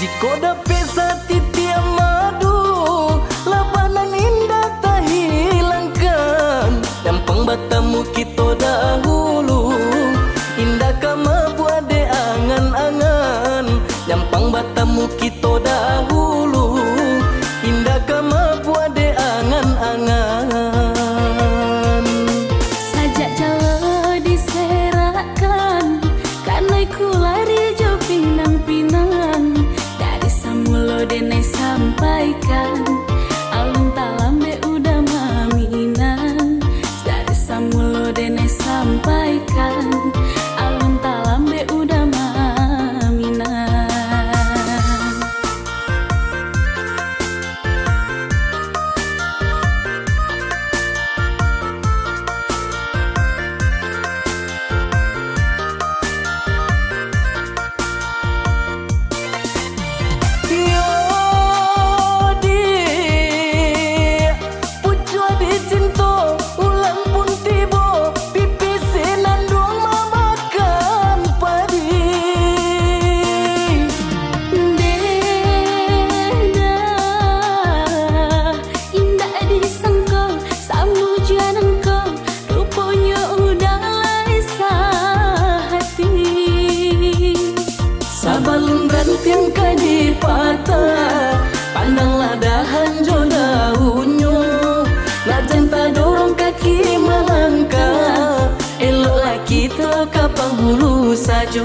Jika dapat satitia madu, labanan indah tak hilangkan. Dampang batamu kita dahulu, indah kama buat de angan-angan. Dampang batamu kita dahulu, indah kama buat de angan-angan. Sajak jala diserakan, karena ku lari jo pinang-pinang. Dari samulo denai sampaikan, alun talambe udah maminan. Dari samulo denai sampaikan, alun talambe udah maminan. Sabalun ranting kadi patah, pandanglah dahan jo daunnya. Lajan tak dorong kaki melangkah, eloklah kita ke penghulu saja.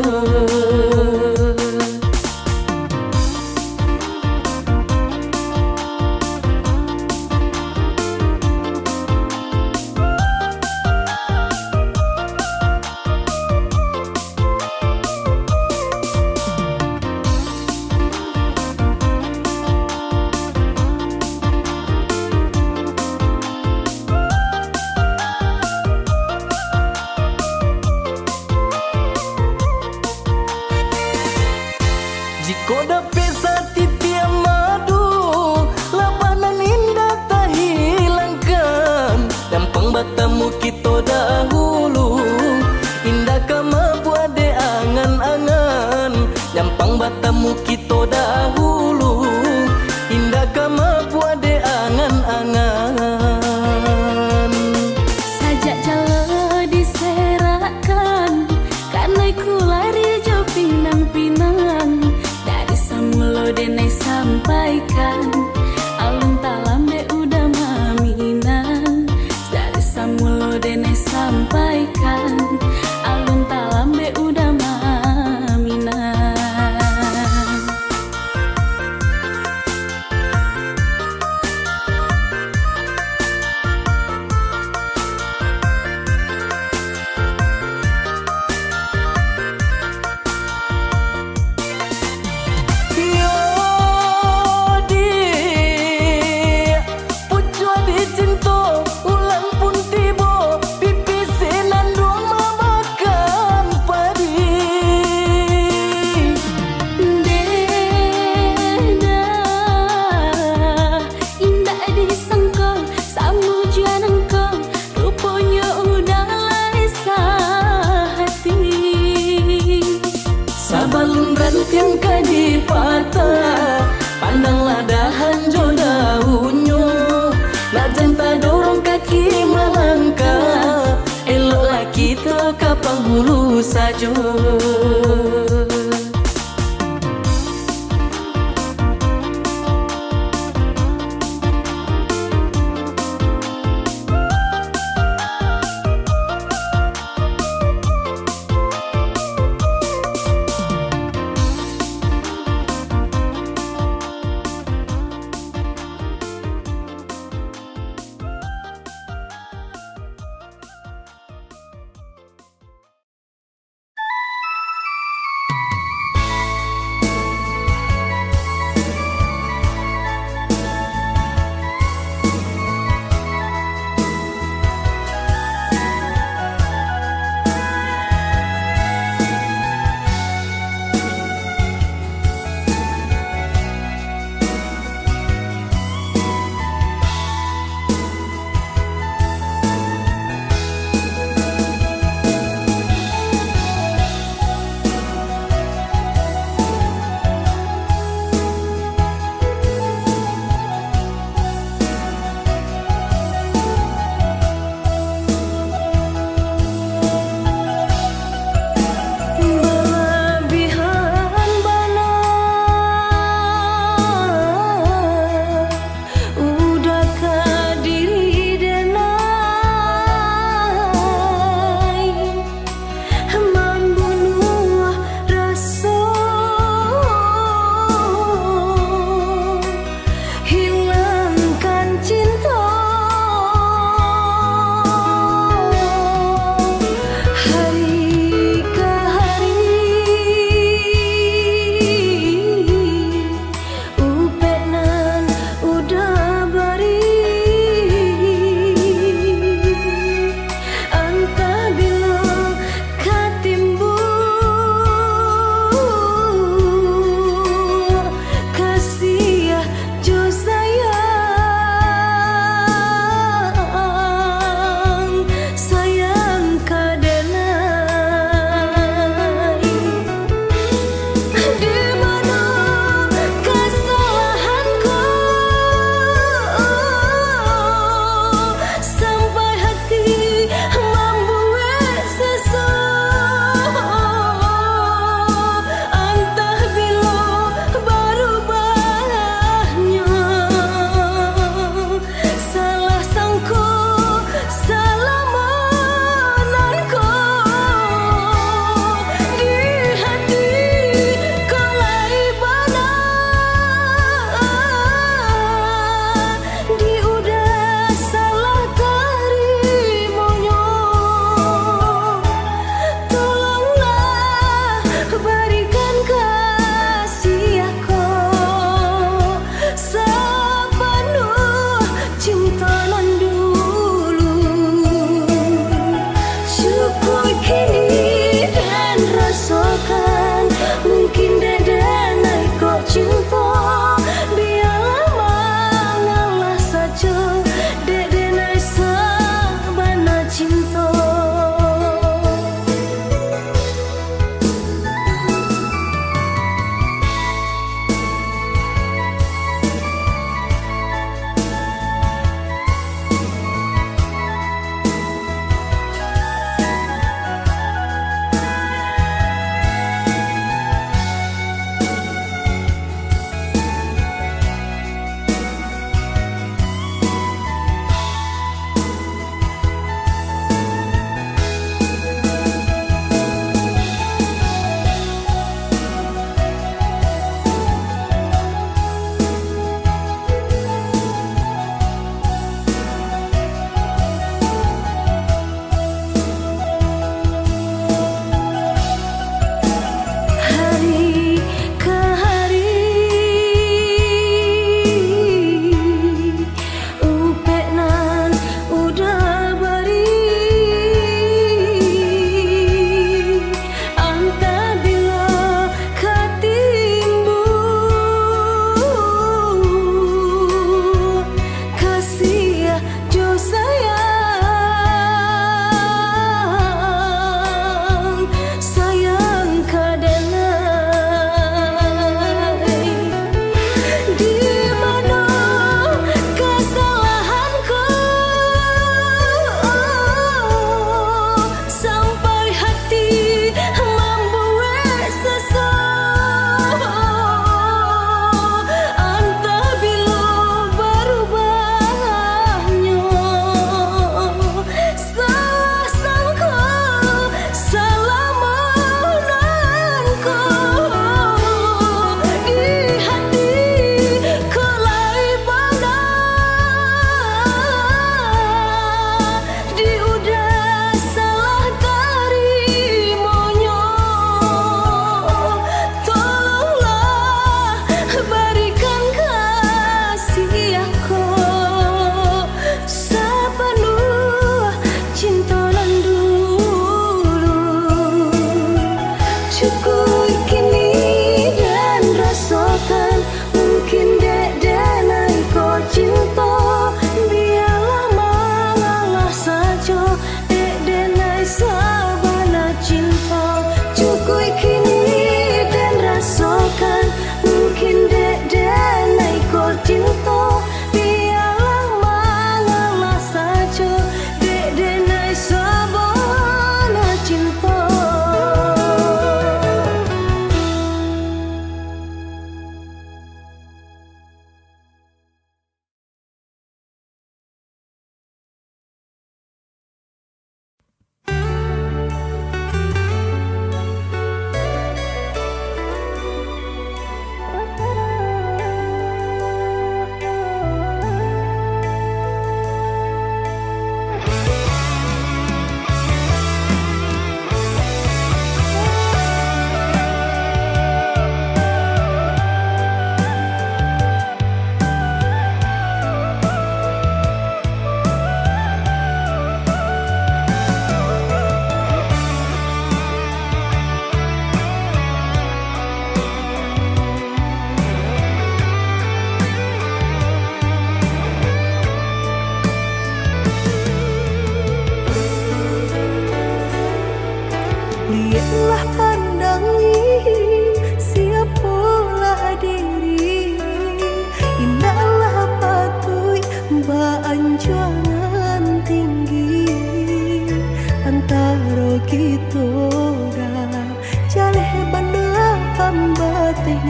Jika dapat satitia madu, labanan indah tak hilangkan. Dampang batamu kita dahulu, indah kama buat de angan-angan. Dampang batamu kita dahulu, indah kama buat de angan-angan. Sajak jala diserakan, karena ku lari jo pinang-pinang. Dari samulo denai sampaikan, alun talambe udah maminan. Dari samulo denai sampaikan, alun talambe udah maminan. Sabalun ranting kadi patah, pandanglah dahan jo daunnya. Lajan tak dorong kaki melangkah, eloklah kita ke penghulu saja.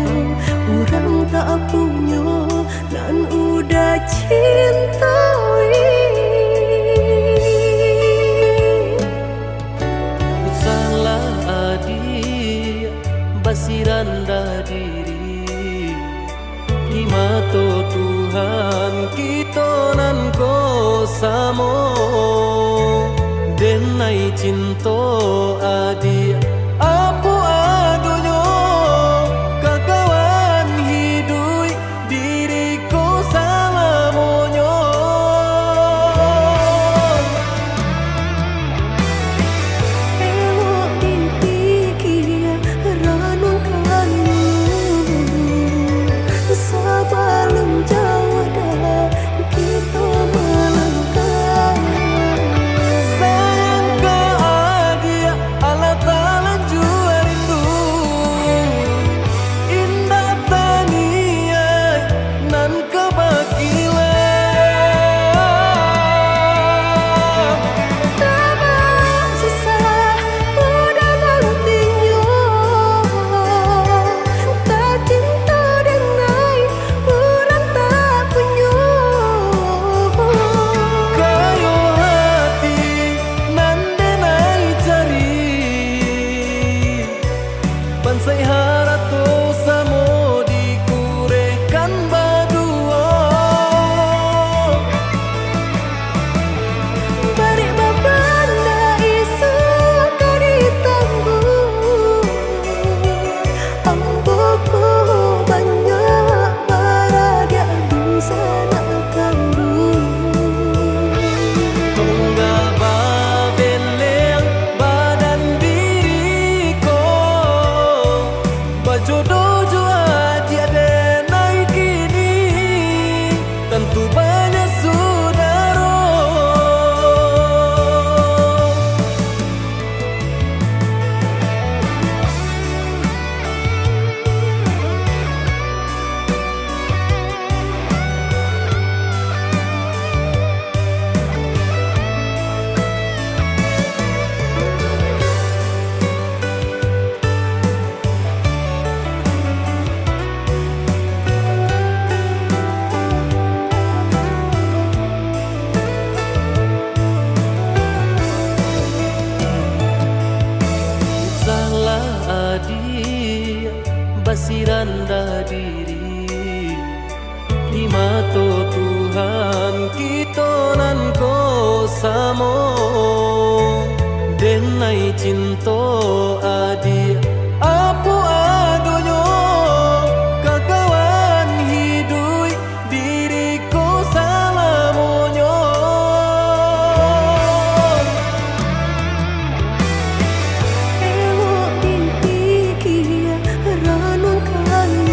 banyak orang tak punya nan udah cintai. Salah adi basiranda diri di mata Tuhan kita nan ko samo denai cinta adi apu adonyo kakawan hidui diriku sama monyo. Elok dipikir ranum kayu sebelum jauh dah kita melangkah. Sayang ke adia Allah Ta'ala jua rindu indah taniai nan kebakilan. Tak susah udah nantinya tak cinta denai orang tak punya. Kayo hati nan denai cari bansai harato samo dikurekan badua. Bari babanda isu kari tangguh amboku banyak baradia bisa nak kandung. Tunggal babeleng badan diriku bajodoh jua tiada naik kini tentu banyak saudara. Salah adi basiranda diri di mata Tuhan kita nan ko samo denai cinta adi apu adonyo kakawan hidui diriku sama monyo. Elok dipikir ranum kayu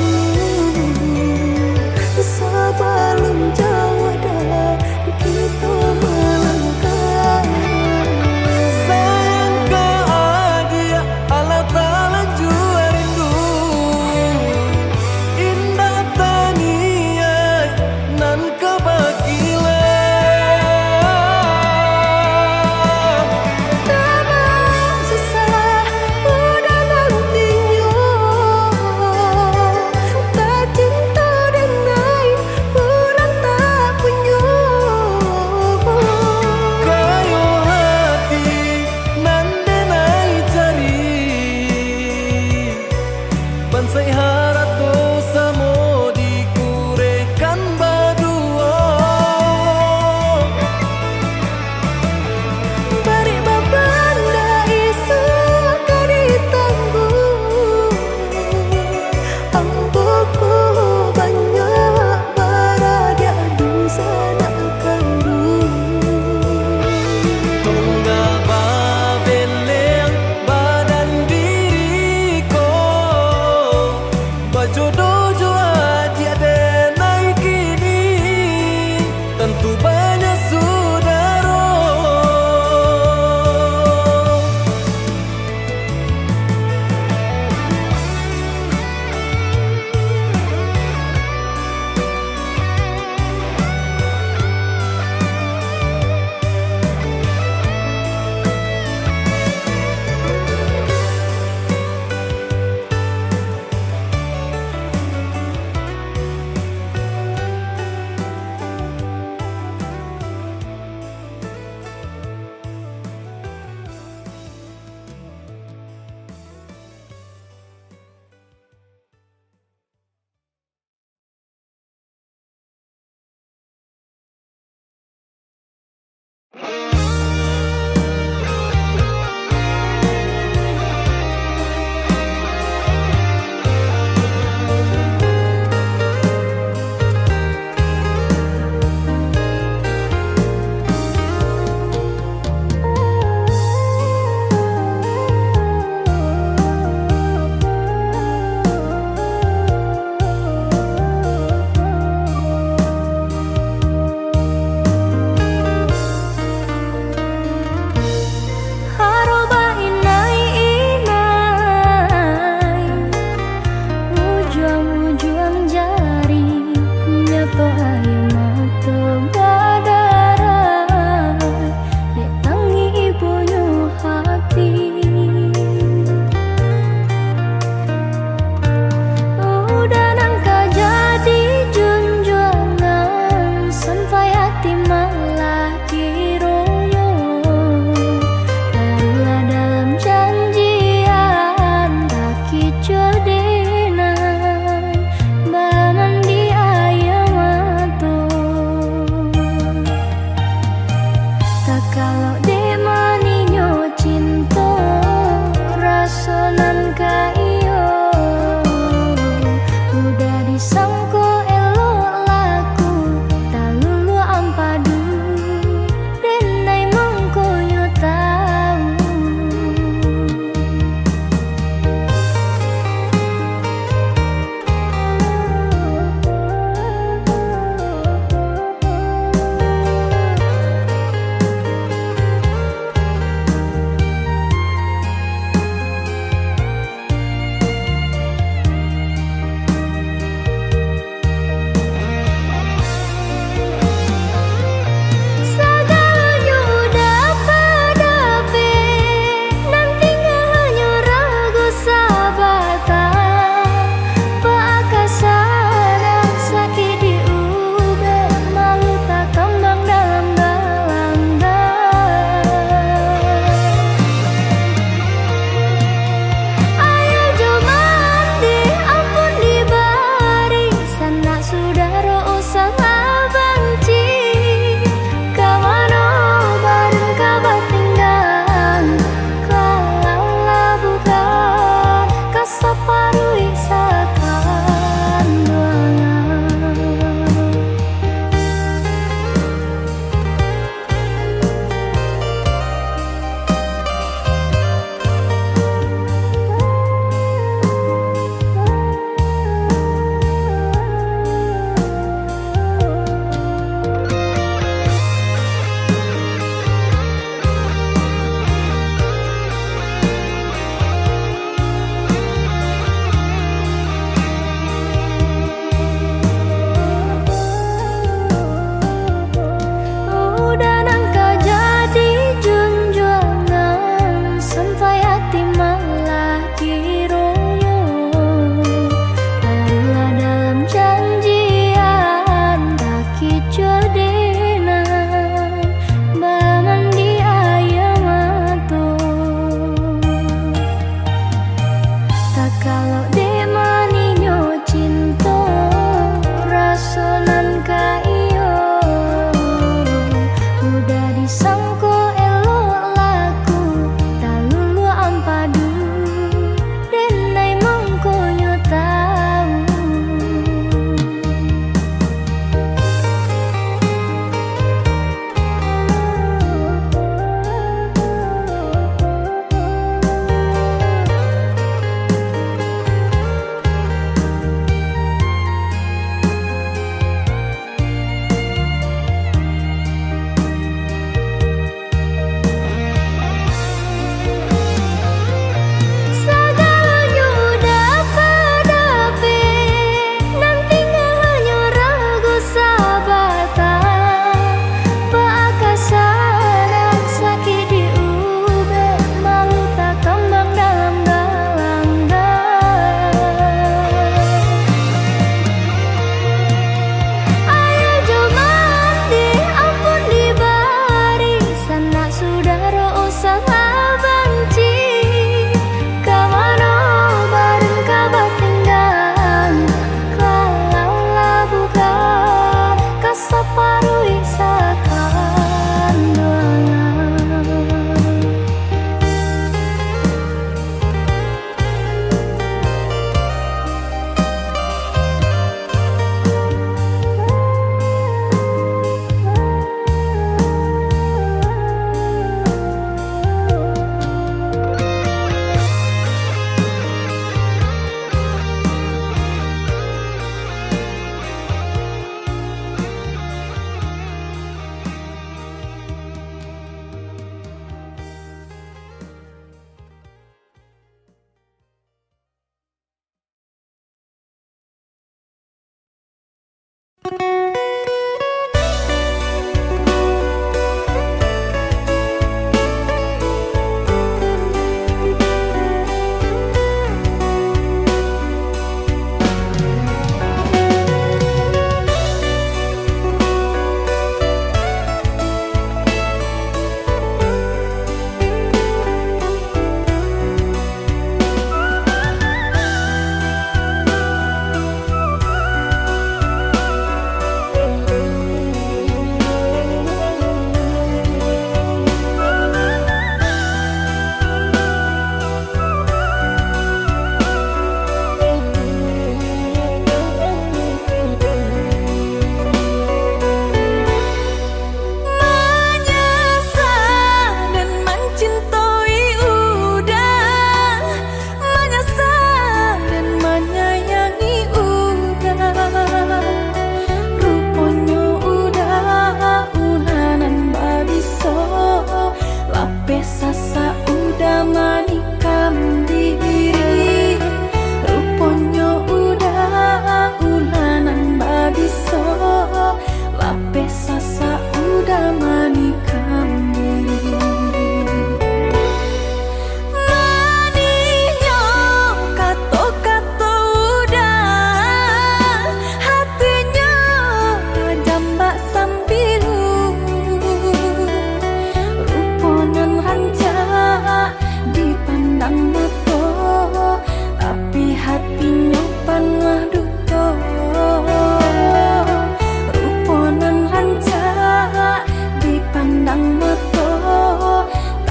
sebelum jauh dah kita melangkah. Sayang ke adia Allah Ta'ala jua rindu indah taniai nan kebakilan. Tak susah udah nantinya tak cinta denai orang tak punya. Kayo hati nan denai cari bansai harato samo dikurekan badua. Bari babanda isu kari tangguh amboku banyak baradia bisa nak kandung. Tunggal babeleng badan diriku bajodoh jua tiada naik kini tentu banyak saudara.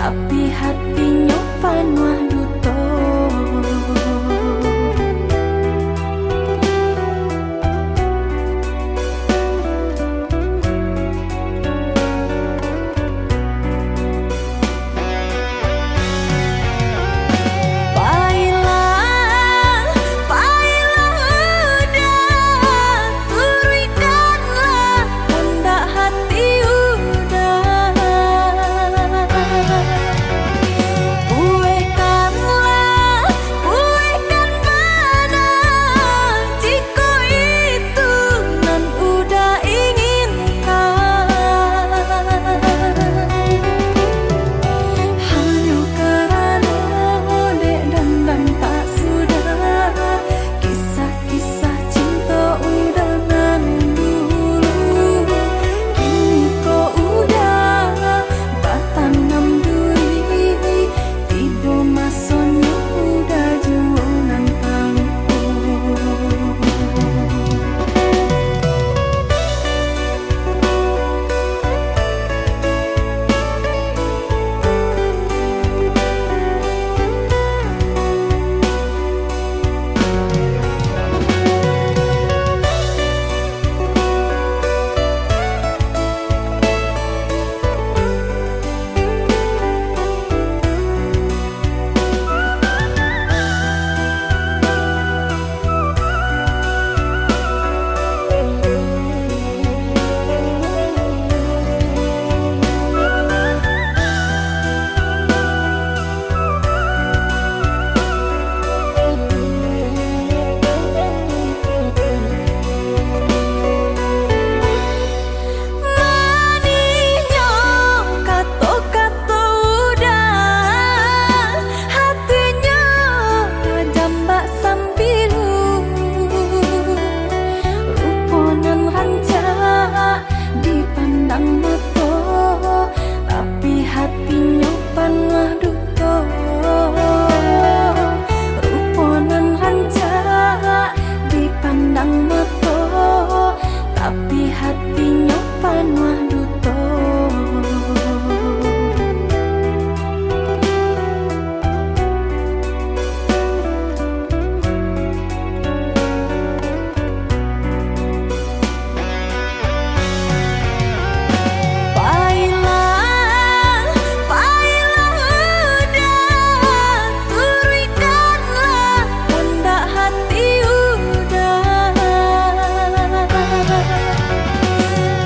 tapi hatinya panuh duto. Tapi hatinya panuh duto.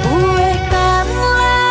Buihkanlah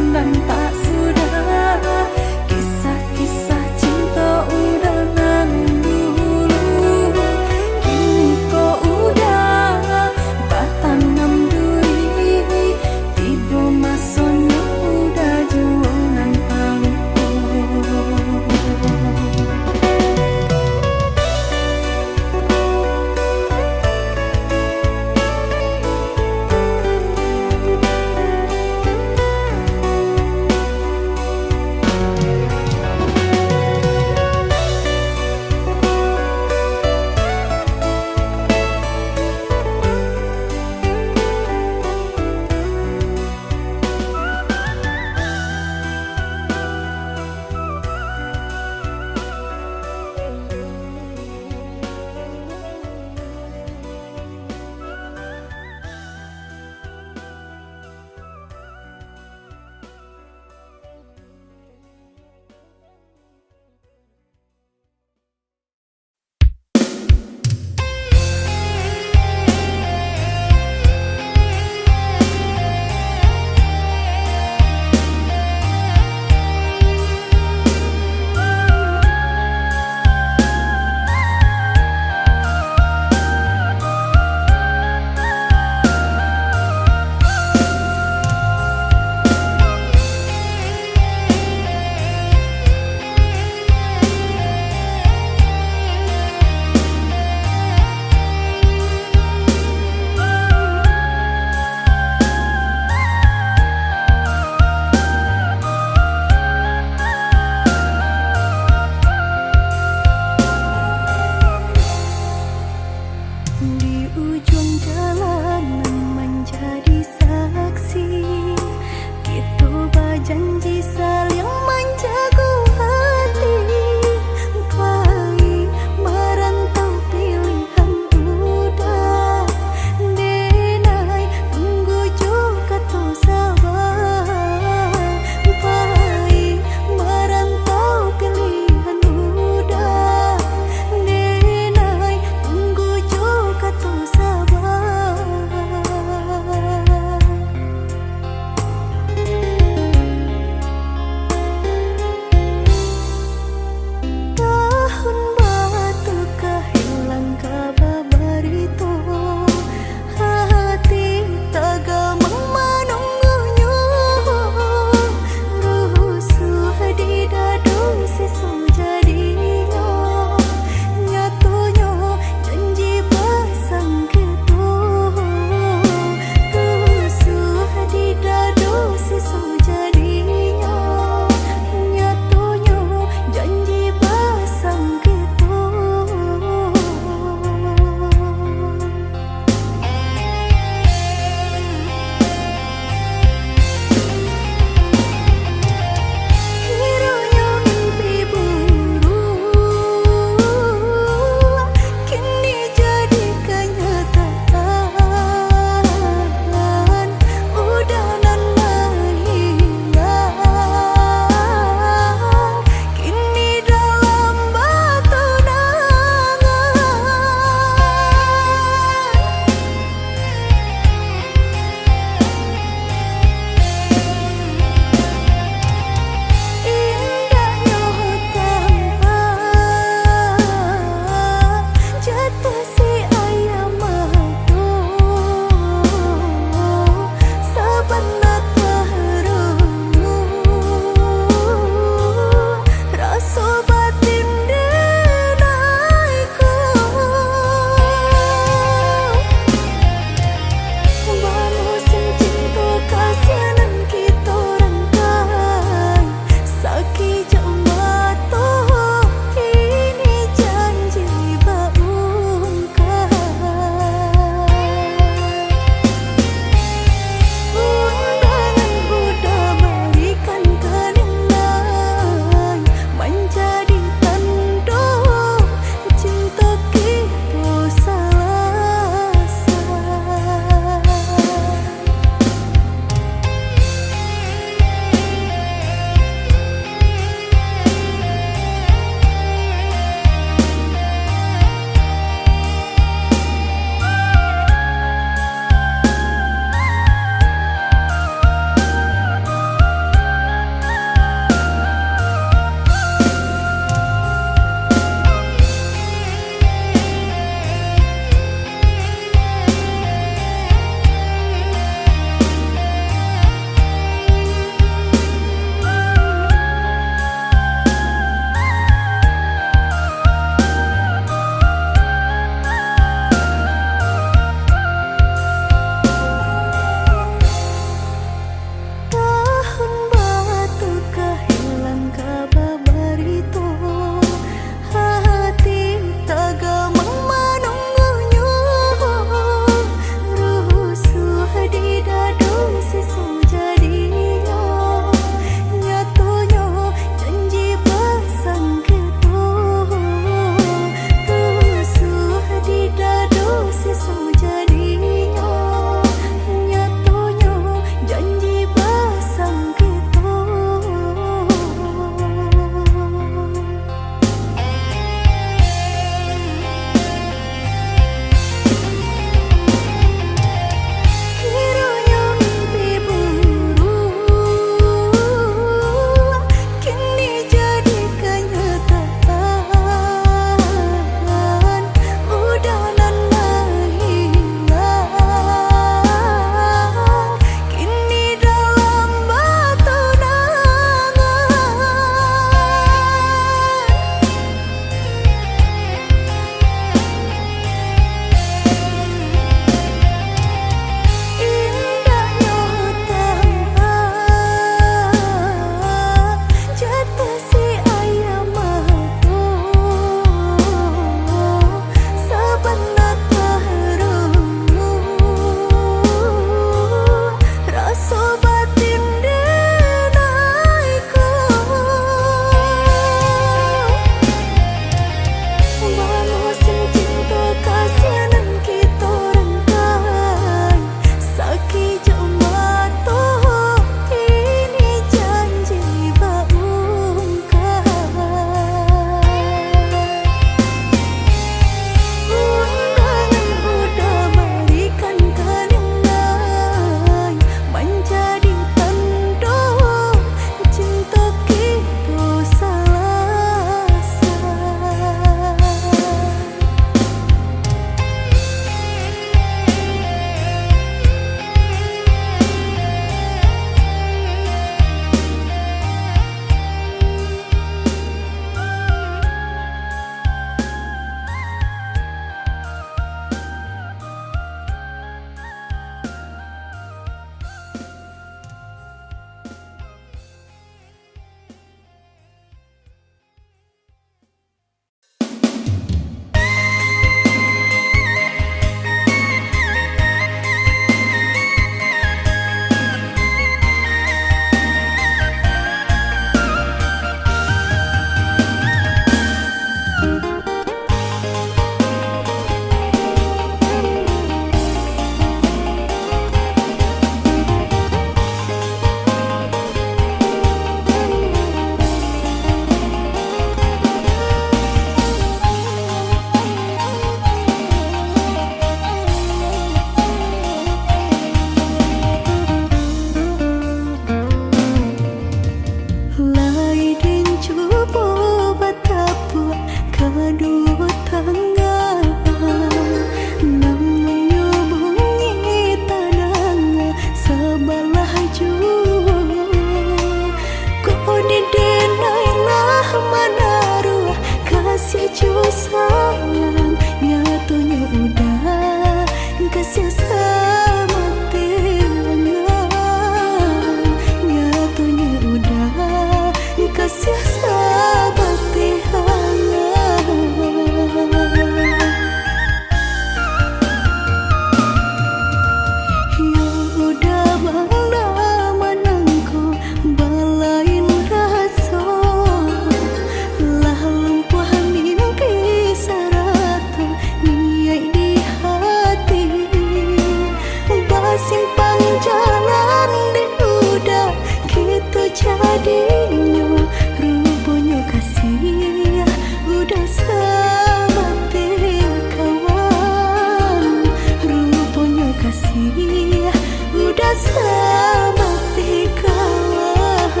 udah seperti kawan.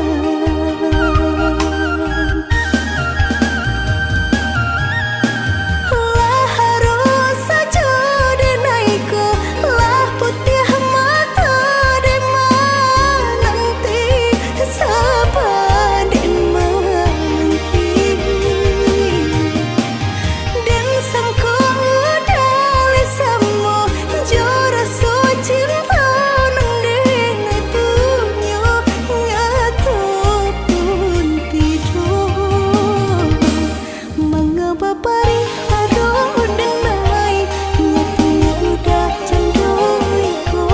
Lah harus saja denaiku, lah putih mata dema nanti sabaden menanti. Dan sangko dali samo jora so cinta nang denai punyo ngato pun tidur. Mengapa pariharo denai nyatanya udah candoiku.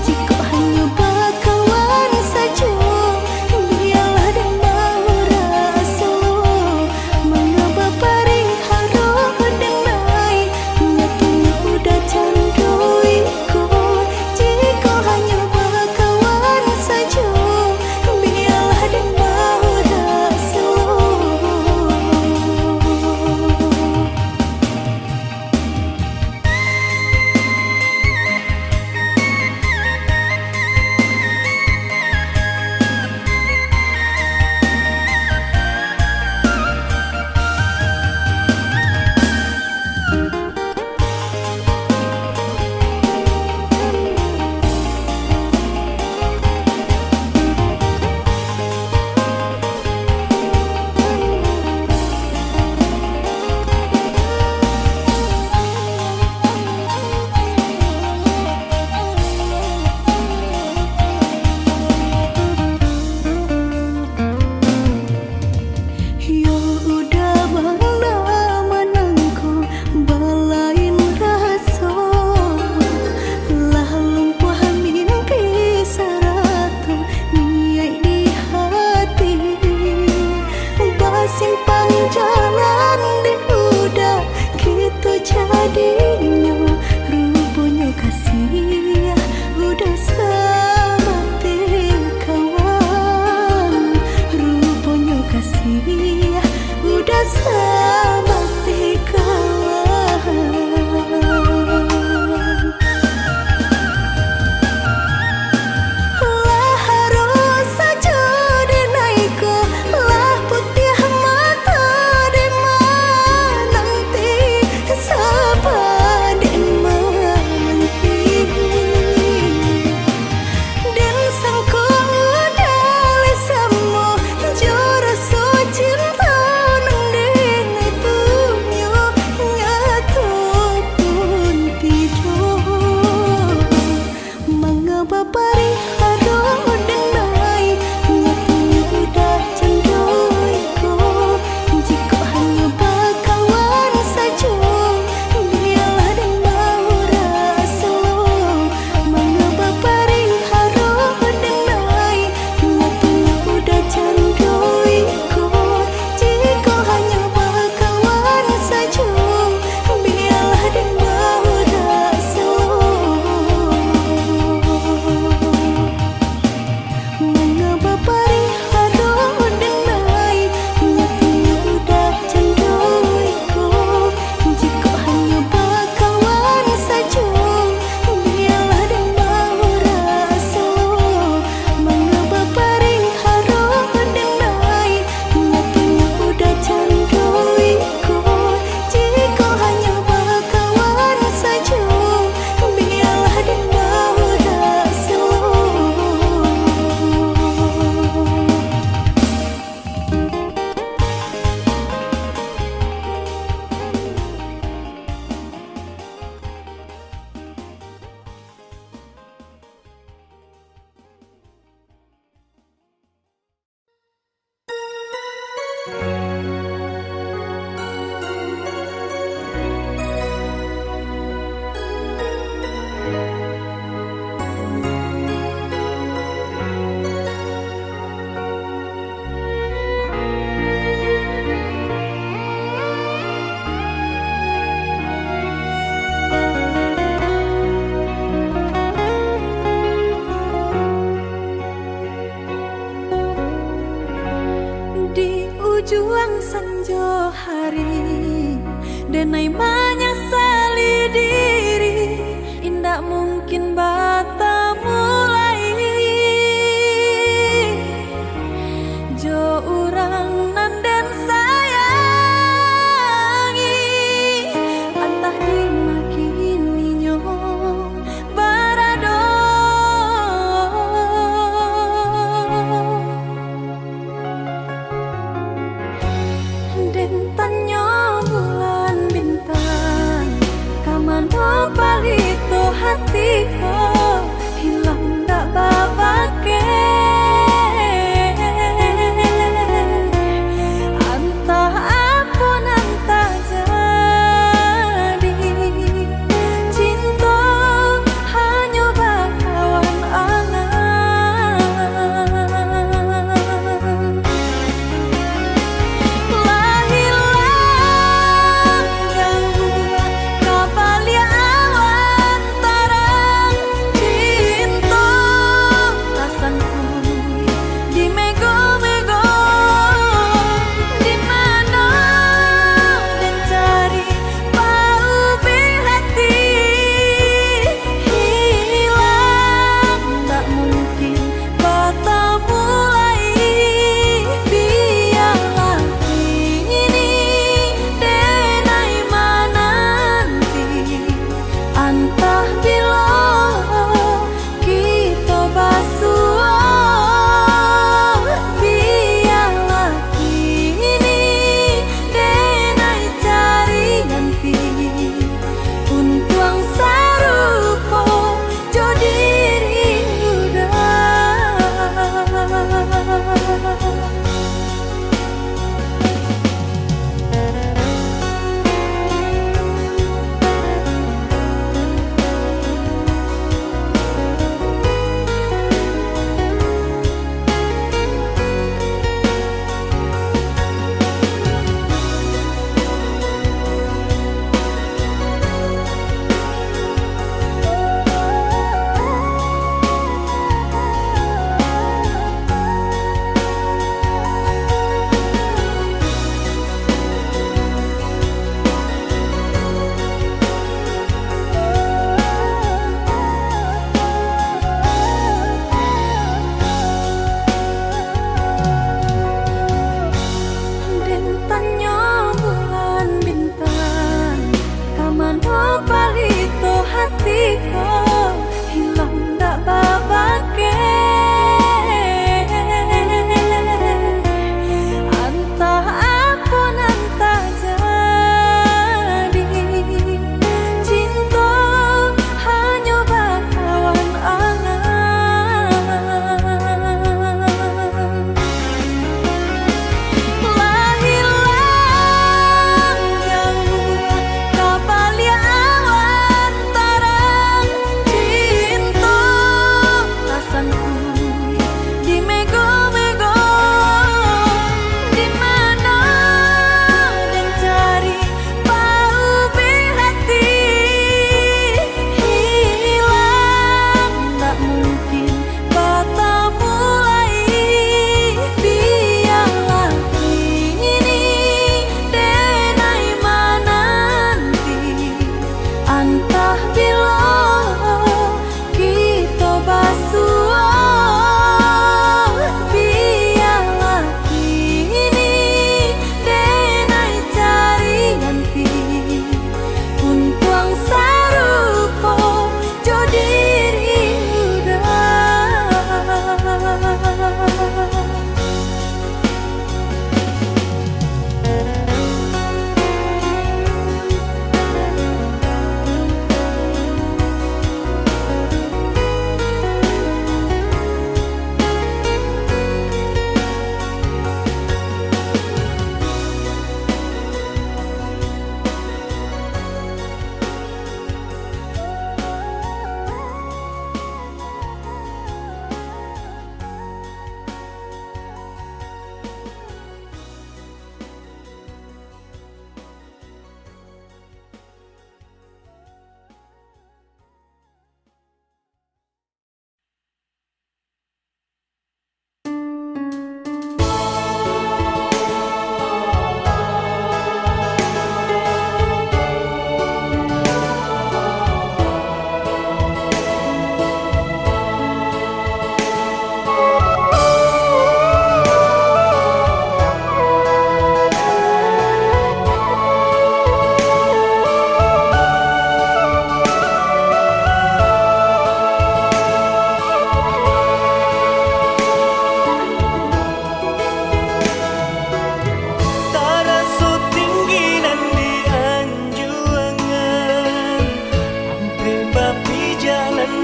Jika hanya bakawan saja biarlah dan mau rasa. Mengapa pariharo denai nyatanya udah candoiku. Jika hanya bakawan saja biarlah dan mau rasa. Yo udah bangla menangku balain rasa. Lah lumpuh mimpi sarata niai di hati. Basimpang jalan di udah gitu jadinya. Rupanya kasih udah seperti kawan. Rupanya kasih udah seperti kawan. Lah harus saja denaiku, lah putih mata dema nanti sabaden menanti. Dan sangko dali samo jora so cinta nang denai punyo ngato pun tidur. Mengapa pariharo denai nyatanya udah candoiku. Jika hanya bakawan saja biarlah dan mau rasa. Mengapa pariharo denai nyatanya udah candoiku. Jika hanya bakawan saja biarlah dan mau rasa. Mengapa pariharo denai nyatanya udah candoiku. Jika hanya bakawan saja biarlah dan mau rasa. Mengapa pariharo denai nyatanya udah candoiku. Jika hanya bakawan saja biarlah dan mau rasa. Juang senja hari denai menyesali diri. Indak mungkin mungkin bata mulai jo urang nan dan sayangi antah dimakini nyo barado den tanyo bulan bintang kamano palito hatiku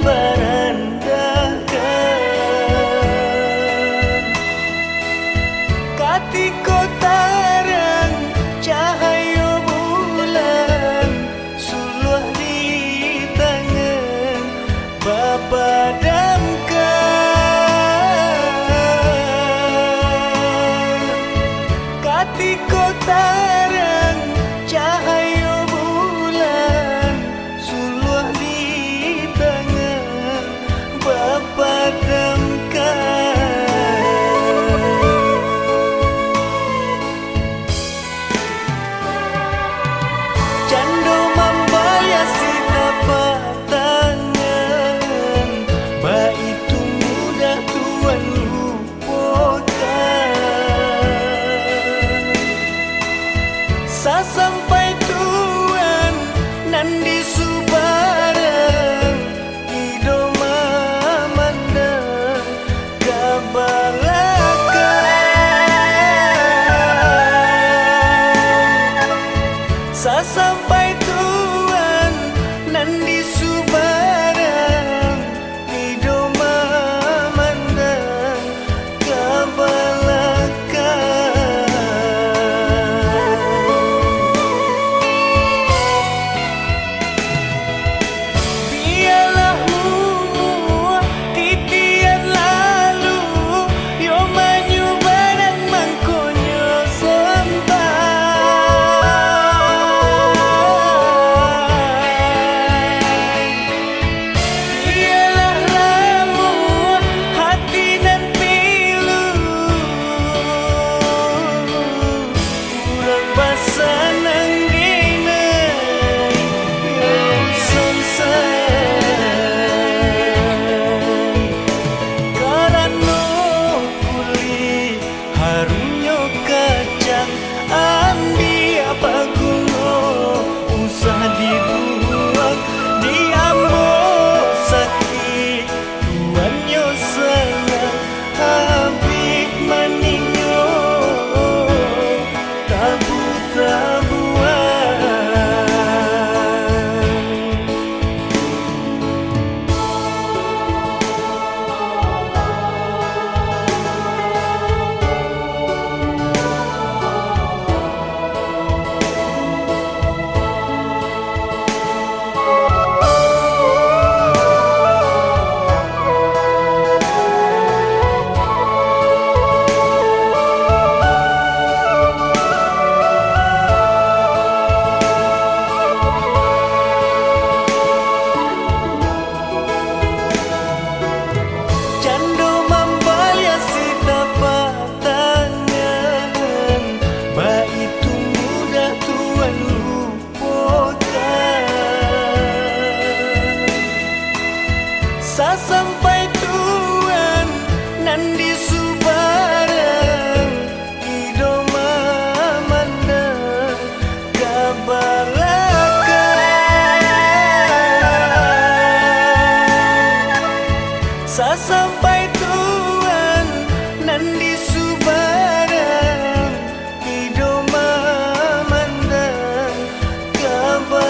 barandakan Katiko tarang cahaya bulan Suluh di tangan Bapa damkan Katiko tarang cahaya bulan Suluh di tangan Bapa damkan Cando membayasi tapak tangan Baitu mudah Tuhan lupakan Sasampai Tuhan nandi subarang Idoma mandang kabalakan Sasampai Tuhan nandi subarang Idoma mandang kabalakan Biarlah mumu titian lalu Yo maju barang mangkonyo sampai Biarlah lamu hati dan pilu Urang basa nang dinay Yo sonsay Karano kuli harunyo kacang Andi apa guno usah dibuang Diambo sakit tuanyo sayang Habib maninyo tabu-tabuan Cando membayasi tapak tangan Baitu mudah Tuhan lupakan Sasampai Tuhan nandi subarang Idoma mandang kabalakan Sasampai Tuhan nandi subarang Idoma mandang kabalakan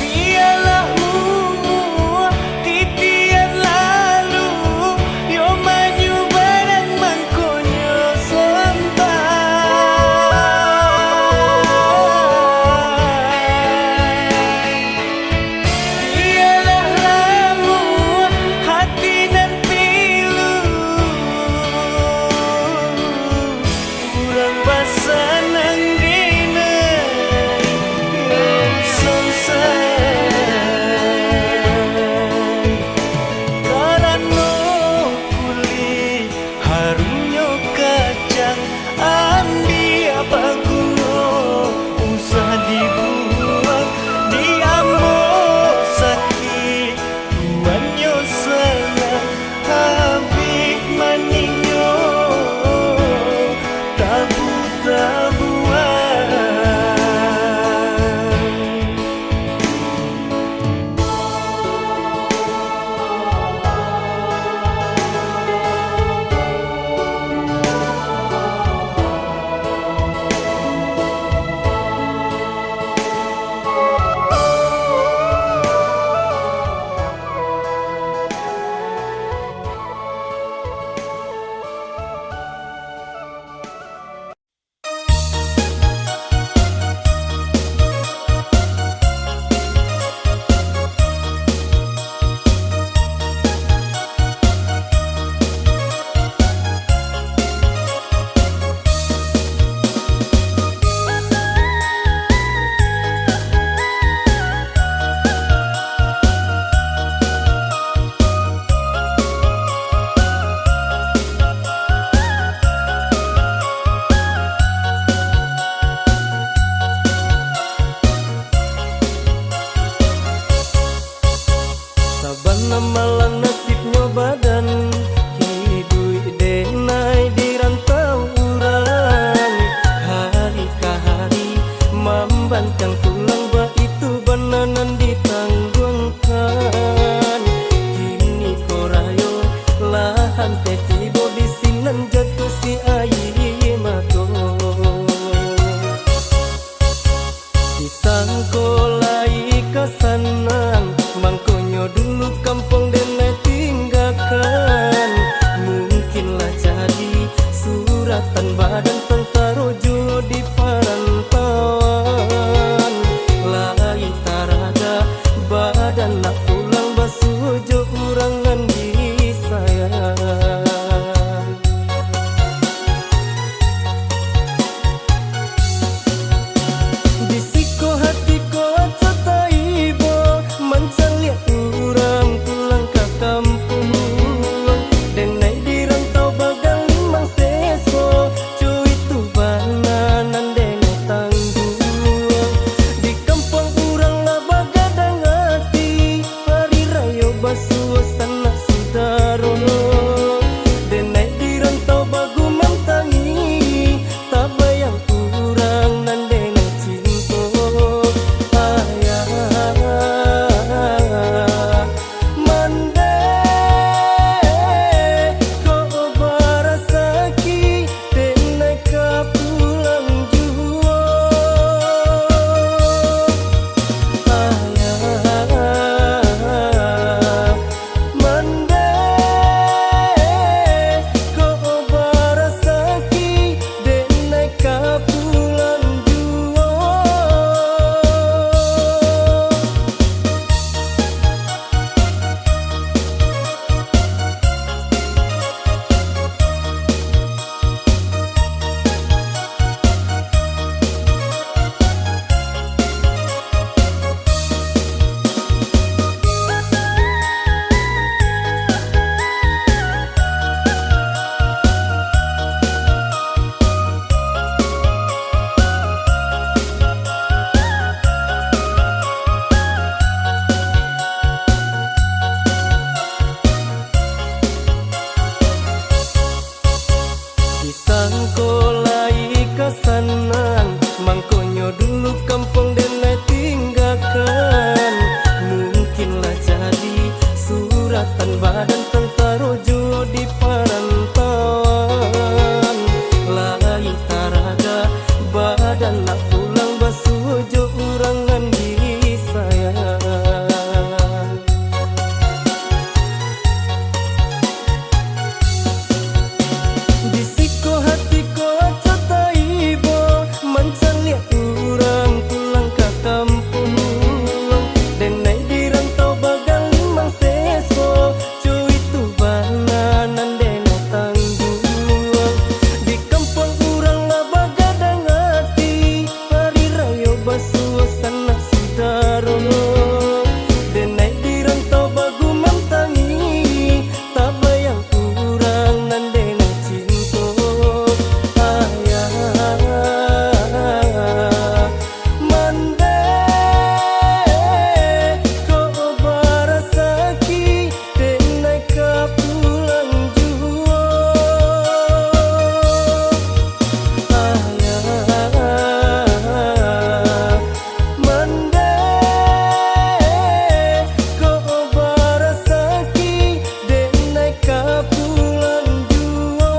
Biarlah mumu titian lalu Yo maju barang mangkonyo sampai Akan pulang ba itu bananan ditangguhkan. Kini korayo lahan tibo bisinan jatuh si ayi mato. Disangkolai kesanang mangkonyo dulu kampung denai tinggalkan. Mungkinlah jadi suratan badan tentarojo di perantauan. Lai tarada badan nak pulang basujo urangan di sayang. Bisiko hatiko acata ibo mancan liat urang pulang ke kampung. Denai dirantau bagal limang seso cuy itu bananan denai tangguh. Di kampung urang lah bagadang hati hari rayo basuh sana sudaro. Denai dirantau bagu mantangi tak bayang urang nan denai cinto. Ayah mande ko barasaki denai ka pulang juo. Ayah mande ko barasaki denai ka pulang juo. Disangkolai kesanang mangkonyo dulu kampung denai tinggalkan. Mungkinlah jadi suratan badan tentarojo di perantauan. Lai tarada badan nak pulang basujo urangan di sayang. Bisiko hatiko acata ibo mancan liat urang pulang ke kampung. Denai dirantau bagal limang seso cuy itu bananan denai tangguh. Di kampung urang lah bagadang hati hari rayo basuh sana sudaro. Denai dirantau bagu mantangi tak bayang urang nan denai cinto. Ayah mande ko barasaki denai ka pulang juo. Ayah mande ko barasaki denai ka pulang juo.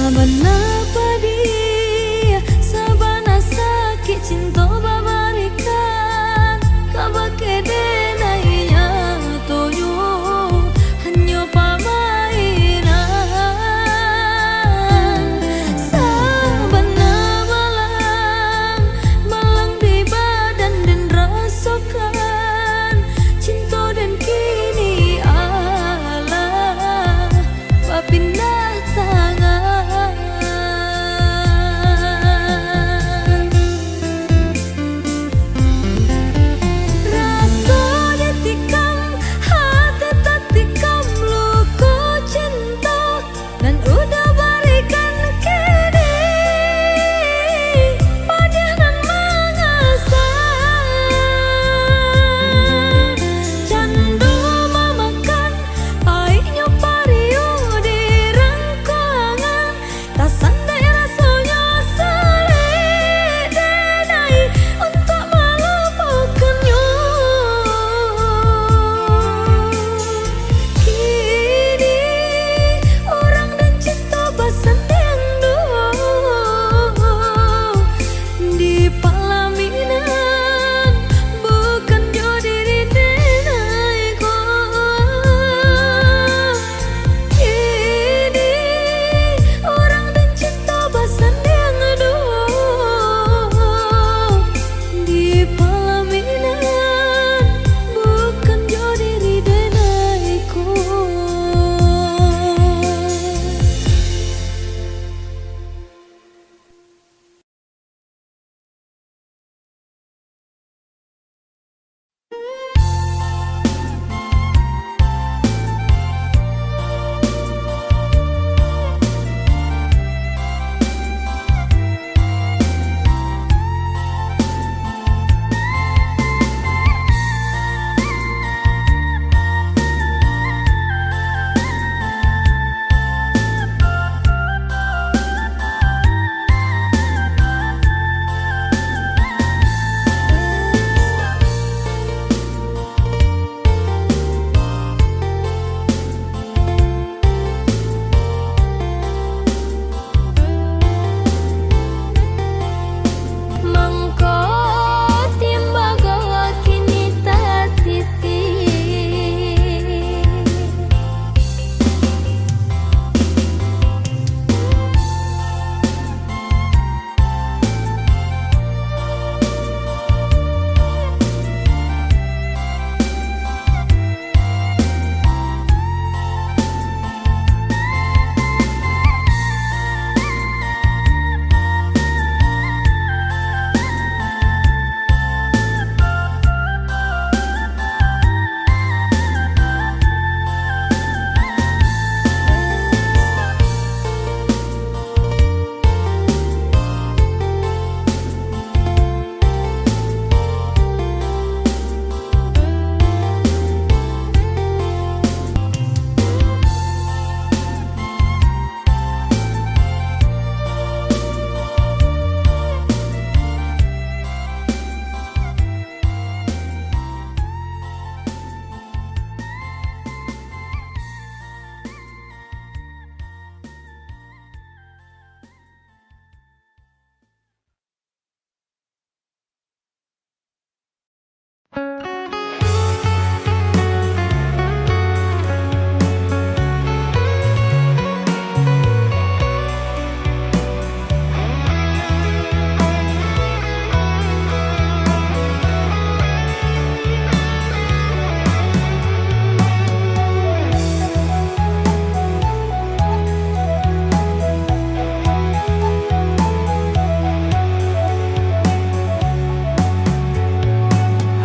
Sabana padi, sabana sakit cinta babarikan, kabake denainya toyo hanya pamainan. Sabana malang, malang di badan dan rasakan cinta dan kini Allah berpindah tangan. Rasa ditikam, hati tak tikam, luka cinta dan udah berikan kini padanan mengasah. Candu memakan pahitnya pariu di rangkangan, tak santai rasanya sulit denai untuk melupakannya. Kini orang dan cinta bersanding di pelaminan, bukan diri denaiku. Kini orang dan cinta bersanding di pelaminan, bukan diri denaiku. Mangko timbaga kini tak sisi,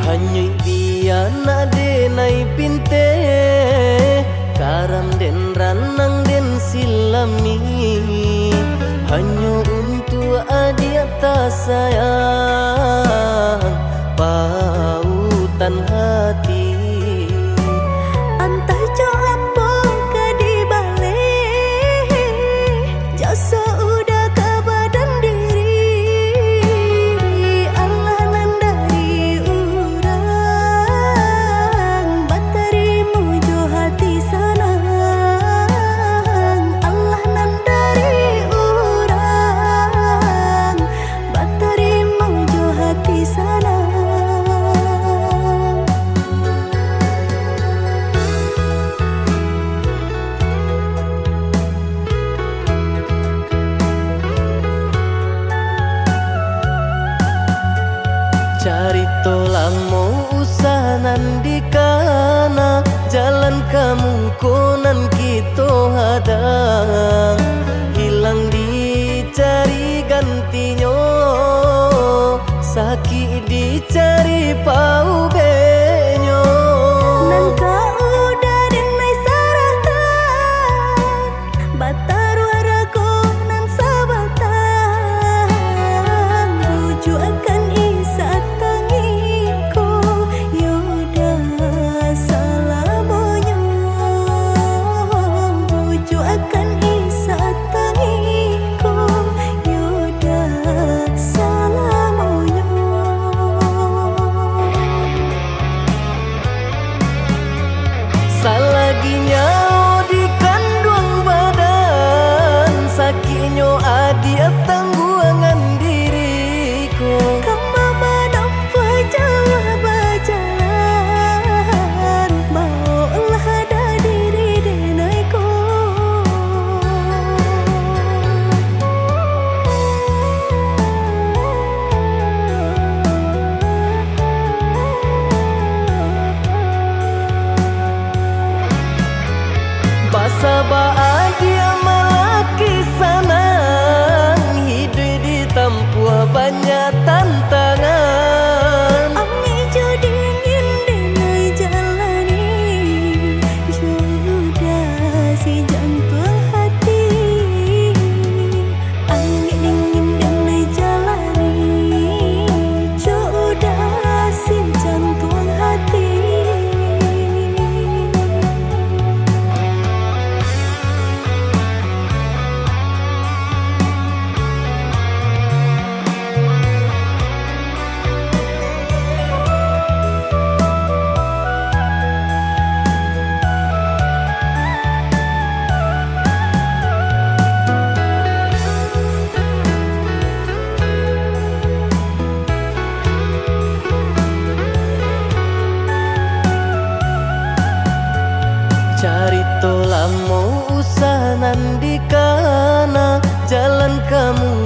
Hanyui biana denai pinte, karam den ranang den silami, hanya untuk adia tak sayang pautan hati. Entah jo apa ke di balik, jasa udah ke badan diri. Allah nandari urang, batarimu jo hati senang. Allah nandari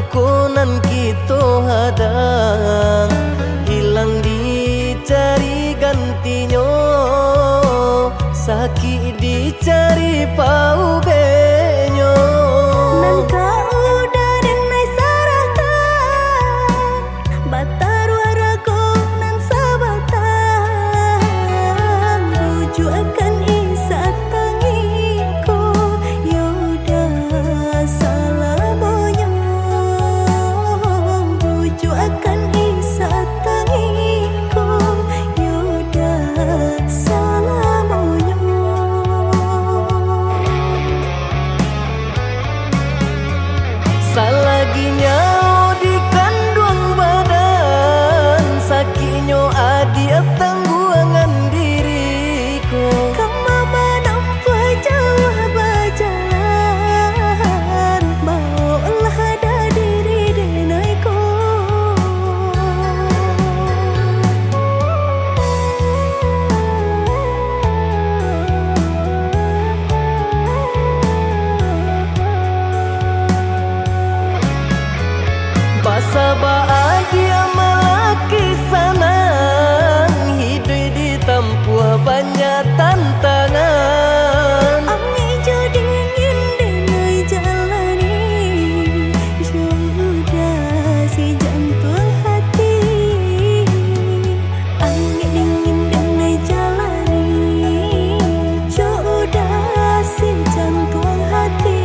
rukunan kita hadang, hilang dicari gantinya, sakit dicari pau benyo. Nangka udah denai sarahkan batar waraku nang sabatang buju akan isa tangiku yoda salah bonyong buju akan isa tangiku yoda salah bonyong. Salaginya di kandung badan, sakitnya adi tangguangan diriku. Kamu menampak jauh berjalan, bawalah ada diri denaiku. Basa bahagia melaki sanang, hidup ditempuh banyak tantangan. Angin jo dingin denai jalani, sudah si jantung hati. Angin dingin denai jalani, sudah si jantung hati.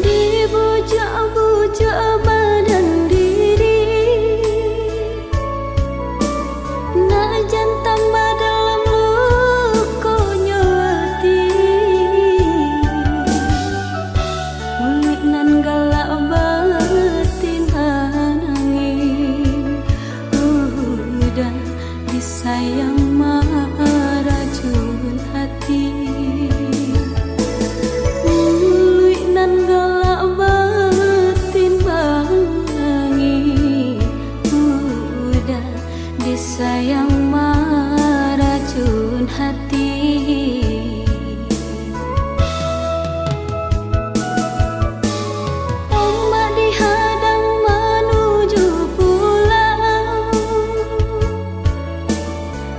Dibujuk-bujuk badan diri, najan tambah dalam lukonya hati. Mulik nan galak batin hanangin, udah disayang marajun hati. Mulik nan galak batin bangi, udah disayang marajun hati. Ombak dihadang menuju pulau,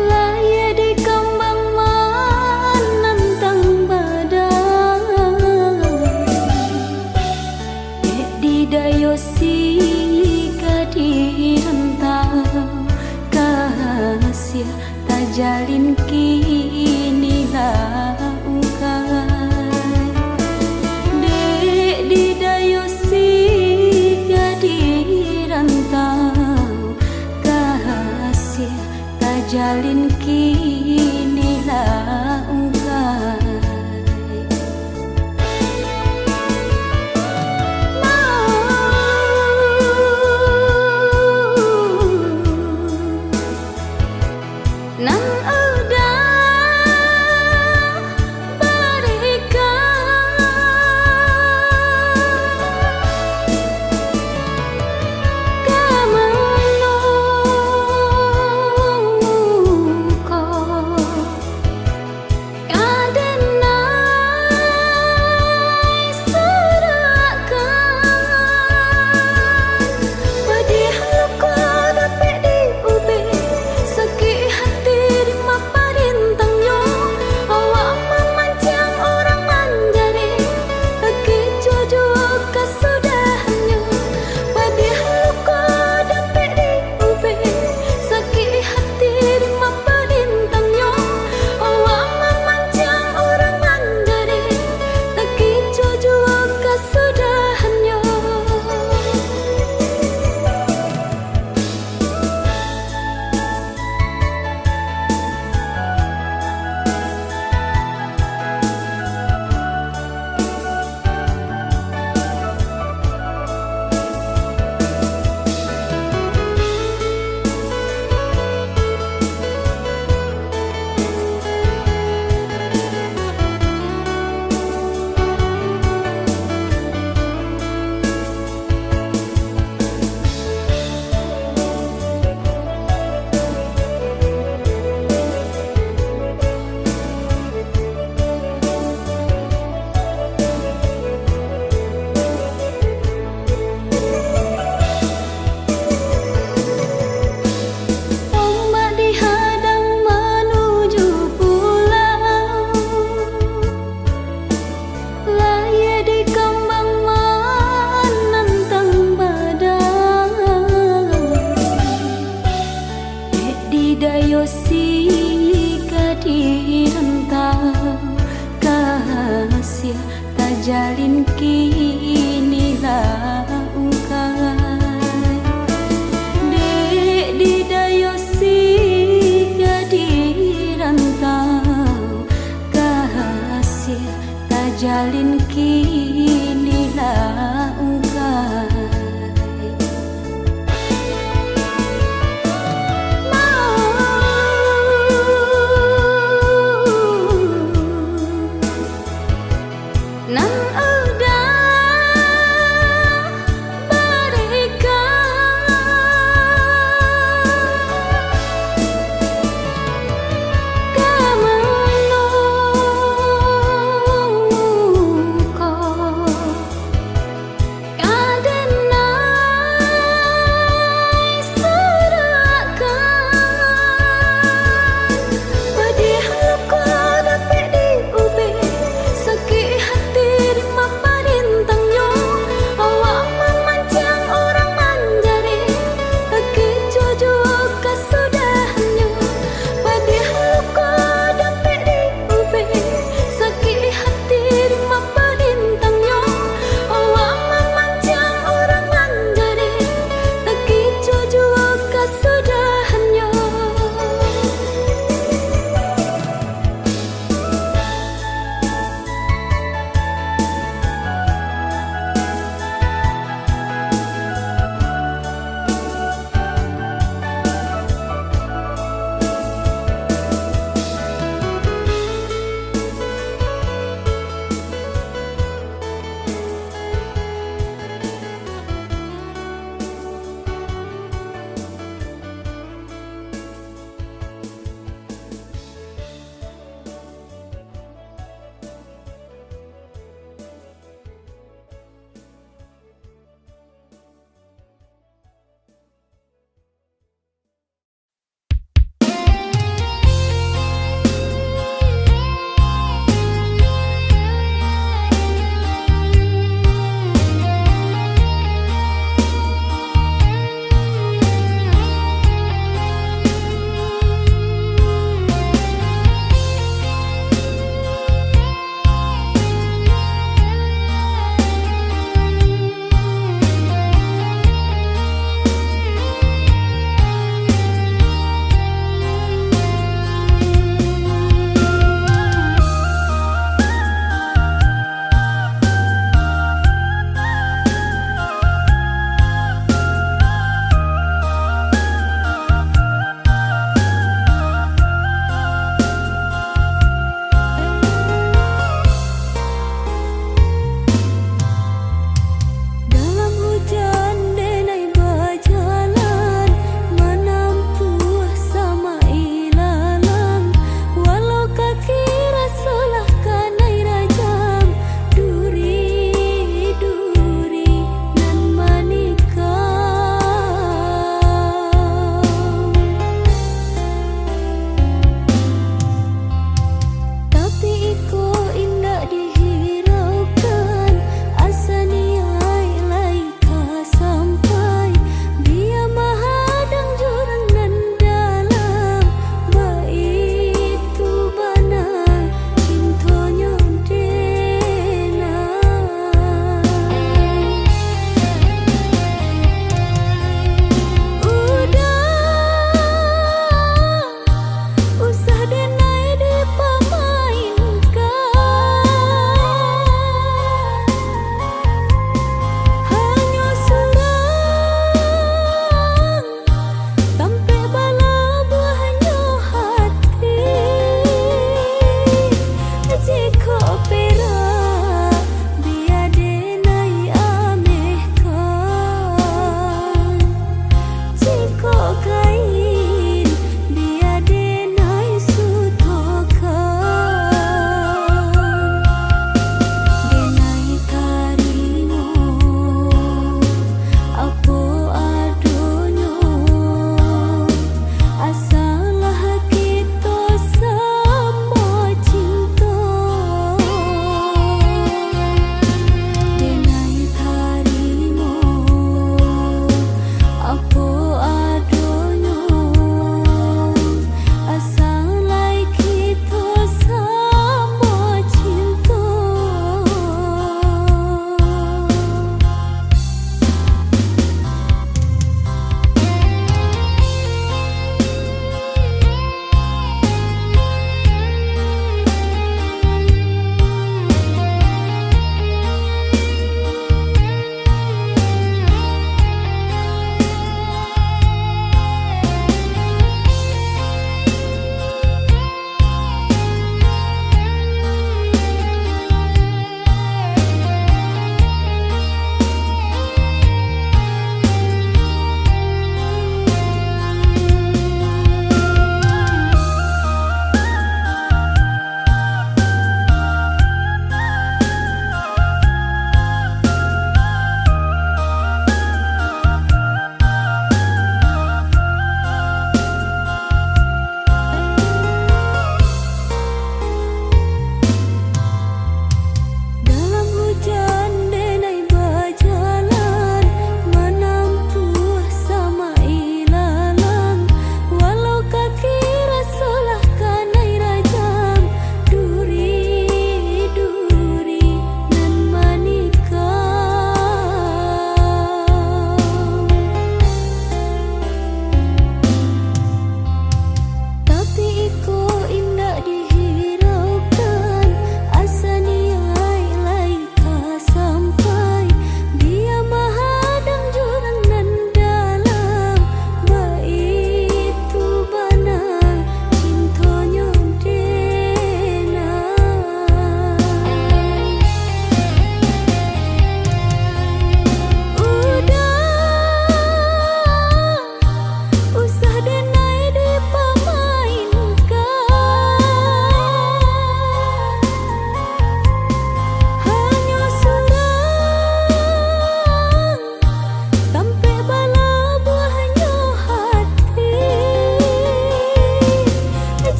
laya di kembang menantang badai. Di dayosi kadirantau, kasih tajalin kini laungkai. Dek di dayosi kadirantau, kasih tajalin kini laungkai. Nang udah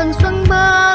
suang-suang ba